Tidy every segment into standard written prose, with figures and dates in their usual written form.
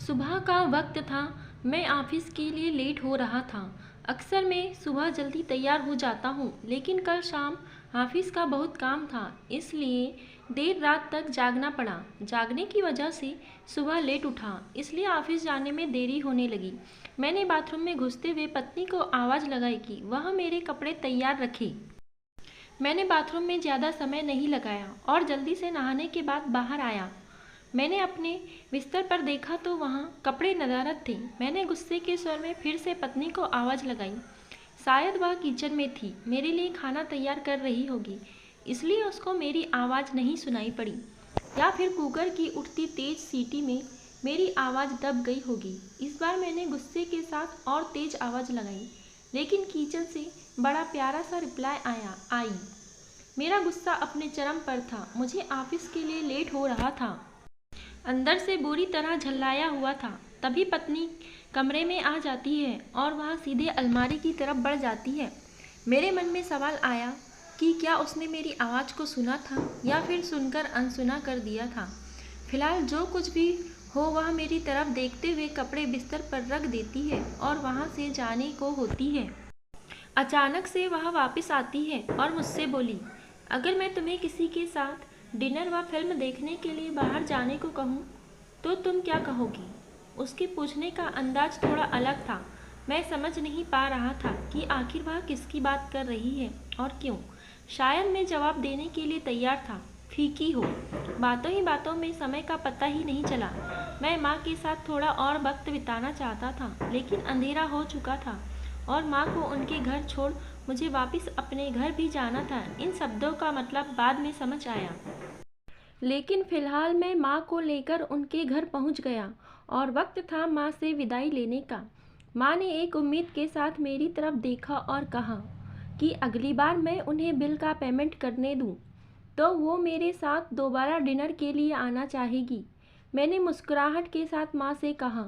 सुबह का वक्त था। मैं ऑफिस के लिए लेट हो रहा था। अक्सर मैं सुबह जल्दी तैयार हो जाता हूँ, लेकिन कल शाम ऑफिस का बहुत काम था, इसलिए देर रात तक जागना पड़ा। जागने की वजह से सुबह लेट उठा, इसलिए ऑफिस जाने में देरी होने लगी। मैंने बाथरूम में घुसते हुए पत्नी को आवाज़ लगाई कि वह मेरे कपड़े तैयार रखे। मैंने बाथरूम में ज़्यादा समय नहीं लगाया और जल्दी से नहाने के बाद बाहर आया। मैंने अपने बिस्तर पर देखा तो वहाँ कपड़े नदारद थे। मैंने गुस्से के स्वर में फिर से पत्नी को आवाज़ लगाई। शायद वह किचन में थी, मेरे लिए खाना तैयार कर रही होगी, इसलिए उसको मेरी आवाज़ नहीं सुनाई पड़ी। या फिर कुकर की उठती तेज सीटी में मेरी आवाज़ दब गई होगी। इस बार मैंने गुस्से के साथ और तेज आवाज़ लगाई, लेकिन किचन से बड़ा प्यारा सा रिप्लाई आई। मेरा गुस्सा अपने चरम पर था। मुझे ऑफिस के लिए लेट हो रहा था, अंदर से बुरी तरह झल्लाया हुआ था। तभी पत्नी कमरे में आ जाती है और वह सीधे अलमारी की तरफ बढ़ जाती है। मेरे मन में सवाल आया कि क्या उसने मेरी आवाज़ को सुना था या फिर सुनकर अनसुना कर दिया था। फिलहाल जो कुछ भी हो, वह मेरी तरफ देखते हुए कपड़े बिस्तर पर रख देती है और वहाँ से जाने को होती है। अचानक से वह वापस आती है और मुझसे बोली, अगर मैं तुम्हें किसी के साथ डिनर व फिल्म देखने के लिए बाहर जाने को कहूँ तो तुम क्या कहोगी? उसके पूछने का अंदाज थोड़ा अलग था। मैं समझ नहीं पा रहा था कि आखिर वह किसकी बात कर रही है और क्यों। शायद मैं जवाब देने के लिए तैयार था। फीकी हो। बातों ही बातों में समय का पता ही नहीं चला। मैं माँ के साथ थोड़ा और वक्त बिताना चाहता था, लेकिन अंधेरा हो चुका था और माँ को उनके घर छोड़ मुझे वापस अपने घर भी जाना था। इन शब्दों का मतलब बाद में समझ आया, लेकिन फिलहाल मैं माँ को लेकर उनके घर पहुँच गया और वक्त था माँ से विदाई लेने का। माँ ने एक उम्मीद के साथ मेरी तरफ देखा और कहा कि अगली बार मैं उन्हें बिल का पेमेंट करने दूँ तो वो मेरे साथ दोबारा डिनर के लिए आना चाहेगी। मैंने मुस्कुराहट के साथ माँ से कहा,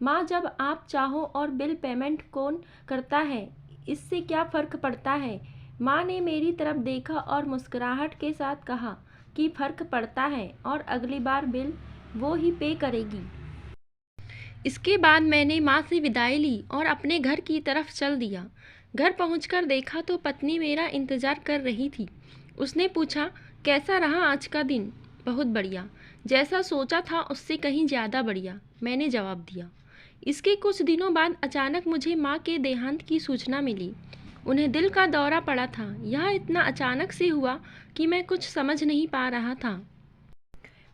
माँ जब आप चाहो और बिल पेमेंट कौन करता है, इससे क्या फ़र्क पड़ता है? माँ ने मेरी तरफ देखा और मुस्कुराहट के साथ कहा कि फ़र्क पड़ता है और अगली बार बिल वो ही पे करेगी। इसके बाद मैंने माँ से विदाई ली और अपने घर की तरफ चल दिया। घर पहुंचकर देखा तो पत्नी मेरा इंतज़ार कर रही थी। उसने पूछा, कैसा रहा आज का दिन? बहुत बढ़िया। जैसा सोचा था उससे कहीं ज़्यादा बढ़िया, मैंने जवाब दिया। इसके कुछ दिनों बाद अचानक मुझे माँ के देहांत की सूचना मिली। उन्हें दिल का दौरा पड़ा था। यह इतना अचानक से हुआ कि मैं कुछ समझ नहीं पा रहा था।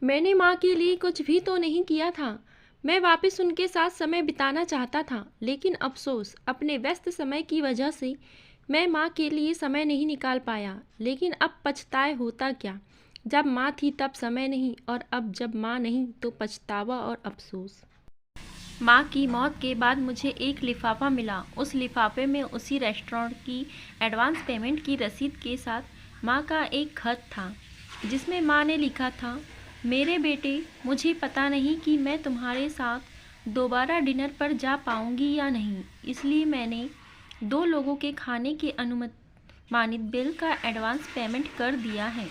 मैंने माँ के लिए कुछ भी तो नहीं किया था। मैं वापस उनके साथ समय बिताना चाहता था, लेकिन अफसोस अपने व्यस्त समय की वजह से मैं माँ के लिए समय नहीं निकाल पाया। लेकिन अब पछताए होता क्या, जब माँ थी तब समय नहीं, और अब जब माँ नहीं तो पछतावा और अफसोस। माँ की मौत के बाद मुझे एक लिफाफा मिला। उस लिफाफे में उसी रेस्टोरेंट की एडवांस पेमेंट की रसीद के साथ माँ का एक खत था, जिसमें माँ ने लिखा था, मेरे बेटे, मुझे पता नहीं कि मैं तुम्हारे साथ दोबारा डिनर पर जा पाऊँगी या नहीं, इसलिए मैंने 2 लोगों के खाने के अनुमानित बिल का एडवांस पेमेंट कर दिया है।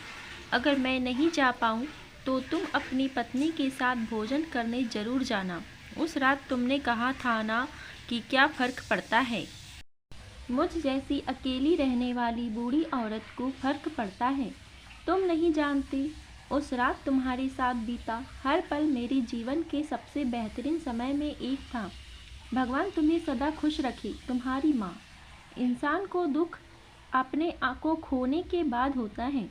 अगर मैं नहीं जा पाऊँ तो तुम अपनी पत्नी के साथ भोजन करने ज़रूर जाना। उस रात तुमने कहा था ना कि क्या फ़र्क पड़ता है। मुझ जैसी अकेली रहने वाली बूढ़ी औरत को फ़र्क पड़ता है। तुम नहीं जानती, उस रात तुम्हारे साथ बीता हर पल मेरे जीवन के सबसे बेहतरीन समय में एक था। भगवान तुम्हें सदा खुश रखे, तुम्हारी माँ। इंसान को दुख अपने को खोने के बाद होता है।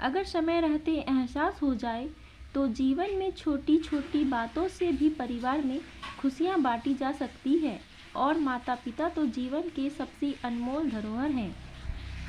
अगर समय रहते एहसास हो जाए तो जीवन में छोटी छोटी बातों से भी परिवार में खुशियाँ बांटी जा सकती है, और माता पिता तो जीवन के सबसे अनमोल धरोहर हैं।